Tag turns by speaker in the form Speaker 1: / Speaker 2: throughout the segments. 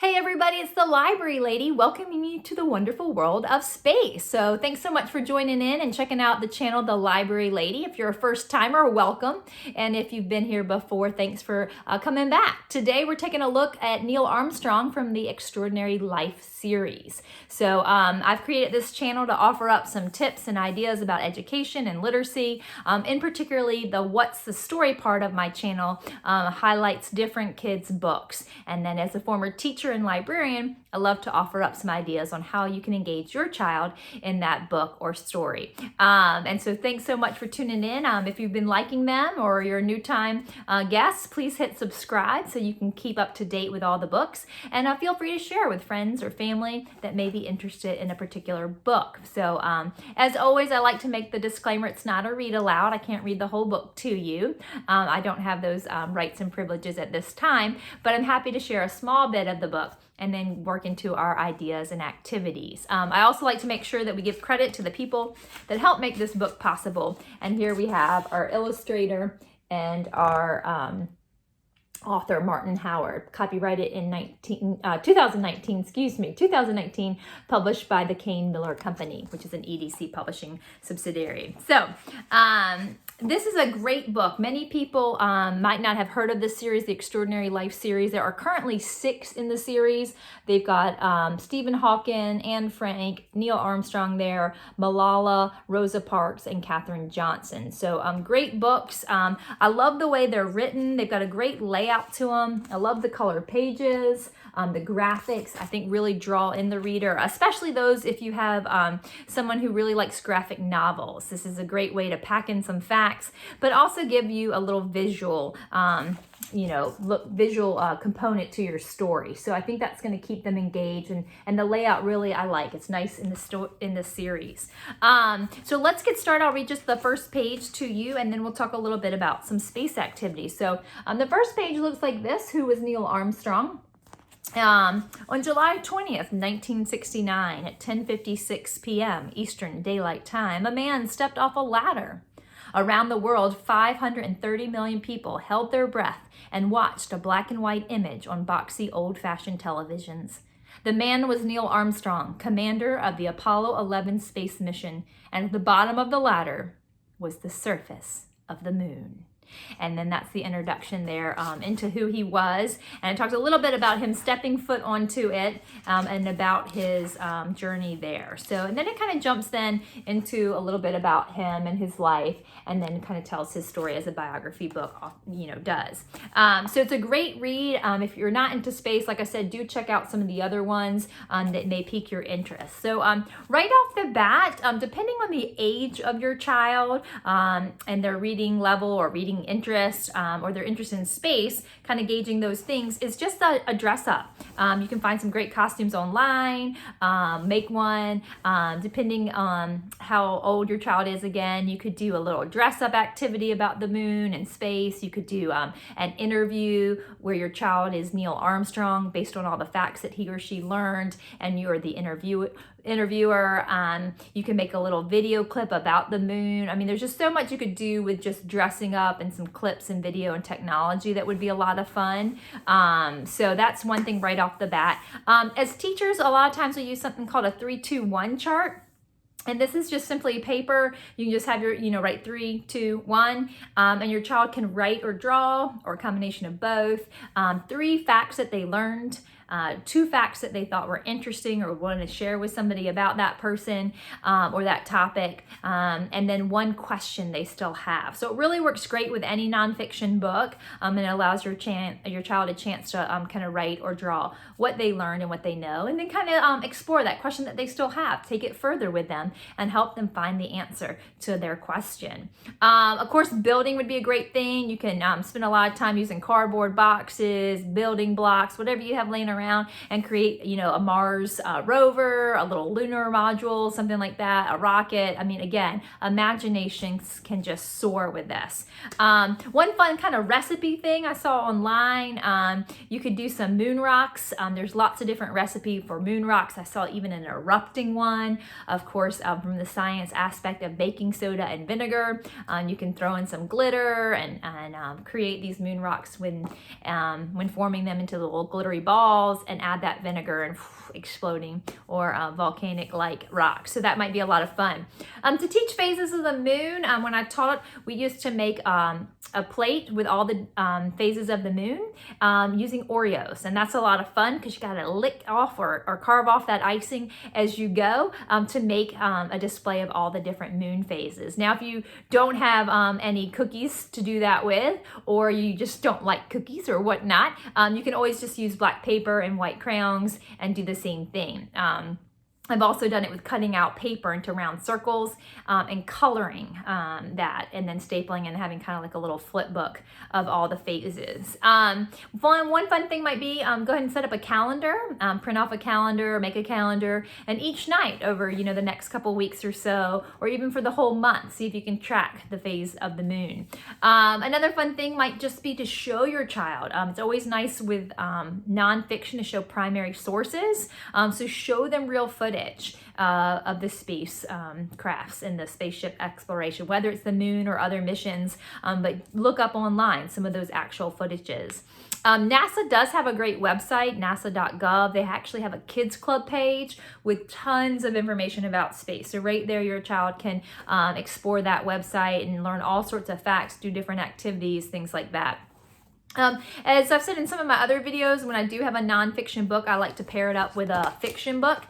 Speaker 1: Hey everybody, it's the Library Lady welcoming you to the wonderful world of space. So thanks so much for joining in and checking out the channel, The Library Lady. If you're a first timer, welcome. And if you've been here before, thanks for coming back. Today we're taking a look at Neil Armstrong from the Extraordinary Life series. So I've created this channel to offer up some tips and ideas about education and literacy. In particularly the What's the Story part of my channel highlights different kids' books. And then as a former teacher and librarian, I love to offer up some ideas on how you can engage your child in that book or story. And so thanks so much for tuning in. If you've been liking them or you're a new time guest, please hit subscribe so you can keep up to date with all the books. And feel free to share with friends or family that may be interested in a particular book. So as always, I like to make the disclaimer, it's not a read aloud. I can't read the whole book to you. I don't have those rights and privileges at this time, but I'm happy to share a small bit of the book and then work into our ideas and activities. I also like to make sure that we give credit to the people that help make this book possible. And here we have our illustrator and our author, Martin Howard, copyrighted in 2019, published by the Kane Miller Company, which is an EDC publishing subsidiary. So this is a great book. Many people might not have heard of this series, the Extraordinary Life series. There are currently 6 in the series. They've got Stephen Hawking, Anne Frank, Neil Armstrong there, Malala, Rosa Parks, and Katherine Johnson. So great books. I love the way they're written. They've got a great layout to them. I love the color pages. The graphics, I think, really draw in the reader, especially those if you have someone who really likes graphic novels. This is a great way to pack in some facts, but also give you a little visual component to your story. So I think that's going to keep them engaged, and the layout really I like. It's nice in the series. So let's get started. I'll read just the first page to you, and then we'll talk a little bit about some space activities. So the first page looks like this. Who was Neil Armstrong? On July 20th, 1969 at 10:56 p.m. Eastern Daylight Time, a man stepped off a ladder. Around the world, 530 million people held their breath and watched a black and white image on boxy old-fashioned televisions. The man was Neil Armstrong, commander of the Apollo 11 space mission, and at the bottom of the ladder was the surface of the moon. And then that's the introduction there into who he was. And it talks a little bit about him stepping foot onto it and about his journey there. So, and then it kind of jumps then into a little bit about him and his life, and then kind of tells his story as a biography book, does. So it's a great read. If you're not into space, like I said, do check out some of the other ones that may pique your interest. So right off the bat, depending on the age of your child and their reading level or reading interest or their interest in space, kind of gauging those things, is just a dress up. You can find some great costumes online, make one, depending on how old your child is. Again, you could do a little dress up activity about the moon and space. You could do an interview where your child is Neil Armstrong based on all the facts that he or she learned, and you're the interviewer. You can make a little video clip about the moon. I mean, there's just so much you could do with just dressing up and some clips and video and technology that would be a lot of fun. So that's one thing right off the bat. As teachers, a lot of times we use something called a 3-2-1 chart. And this is just simply paper. You can just have your, write 3, 2, 1, and your child can write or draw, or a combination of both. 3 facts that they learned, 2 facts that they thought were interesting or wanted to share with somebody about that person or that topic, and then 1 question they still have. So it really works great with any nonfiction book, and it allows your child a chance to kind of write or draw what they learned and what they know, and then kind of explore that question that they still have, take it further with them, and help them find the answer to their question. Of course, building would be a great thing. You can spend a lot of time using cardboard boxes, building blocks, whatever you have laying around, and create, a Mars rover, a little lunar module, something like that, a rocket. I mean, again, imaginations can just soar with this. One fun kind of recipe thing I saw online, you could do some moon rocks. There's lots of different recipes for moon rocks. I saw even an erupting one. Of course, from the science aspect of baking soda and vinegar, you can throw in some glitter and create these moon rocks when forming them into the little glittery balls. balls and add that vinegar and exploding, or volcanic like rocks. So that might be a lot of fun. To teach phases of the moon, when I taught, we used to make a plate with all the phases of the moon using Oreos, and that's a lot of fun because you got to lick off or carve off that icing as you go to make a display of all the different moon phases. Now, if you don't have any cookies to do that with, or you just don't like cookies or whatnot, you can always just use black paper and white crayons and do the same thing. I've also done it with cutting out paper into round circles and coloring that, and then stapling and having kind of like a little flip book of all the phases. One fun thing might be go ahead and set up a calendar, print off a calendar, or make a calendar, and each night over the next couple weeks or so, or even for the whole month, see if you can track the phase of the moon. Another fun thing might just be to show your child. It's always nice with nonfiction to show primary sources, so show them real footage of the space crafts and the spaceship exploration, whether it's the moon or other missions, but look up online some of those actual footages. NASA does have a great website, nasa.gov. They actually have a kids club page with tons of information about space. So right there, your child can explore that website and learn all sorts of facts, do different activities, things like that. As I've said in some of my other videos, when I do have a nonfiction book, I like to pair it up with a fiction book.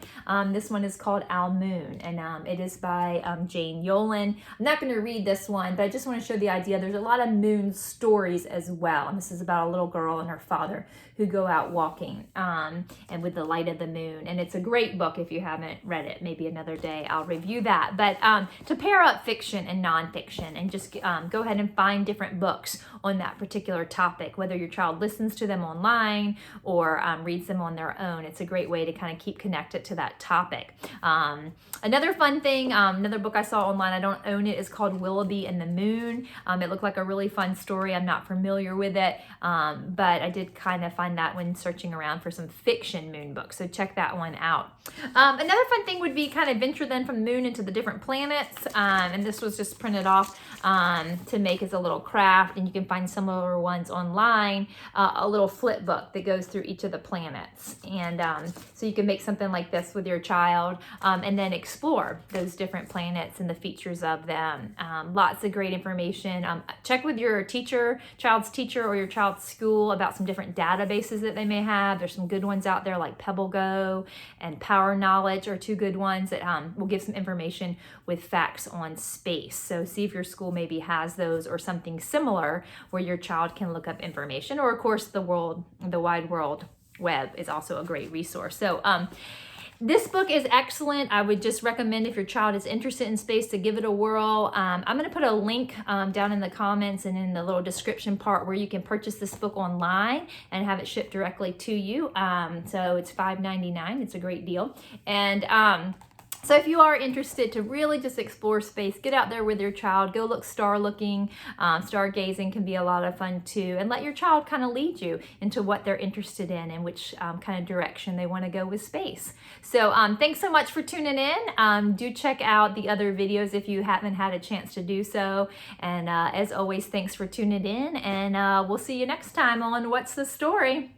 Speaker 1: This one is called Our Moon, and it is by Jane Yolen. I'm not going to read this one, but I just want to show the idea. There's a lot of moon stories as well, and this is about a little girl and her father who go out walking and with the light of the moon, and it's a great book if you haven't read it. Maybe another day I'll review that. But to pair up fiction and nonfiction, and just go ahead and find different books on that particular topic, whether your child listens to them online or reads them on their own. It's a great way to kind of keep connected to that topic. Another fun thing, another book I saw online, I don't own it, is called Willoughby and the Moon. It looked like a really fun story. I'm not familiar with it, but I did kind of find that when searching around for some fiction moon books, so check that one out. Another fun thing would be kind of venture then from the moon into the different planets, and this was just printed off to make as a little craft, and you can find similar ones online, a little flip book that goes through each of the planets, and so you can make something like this with your child and then explore those different planets and the features of them. Lots of great information. Check with your child's teacher or your child's school about some different databases that they may have. There's some good ones out there like PebbleGo and Power Knowledge are two good ones that will give some information with facts on space. So see if your school maybe has those or something similar where your child can look up information. Or of course the wide world web is also a great resource. So this book is excellent. I would just recommend, if your child is interested in space, to give it a whirl. I'm going to put a link down in the comments and in the little description part where you can purchase this book online and have it shipped directly to you. So it's $5.99. It's a great deal. And so if you are interested to really just explore space, get out there with your child, go look starlooking. Stargazing can be a lot of fun too, and let your child kind of lead you into what they're interested in and which kind of direction they want to go with space. So thanks so much for tuning in. Do check out the other videos if you haven't had a chance to do so. And as always, thanks for tuning in, and we'll see you next time on What's the Story?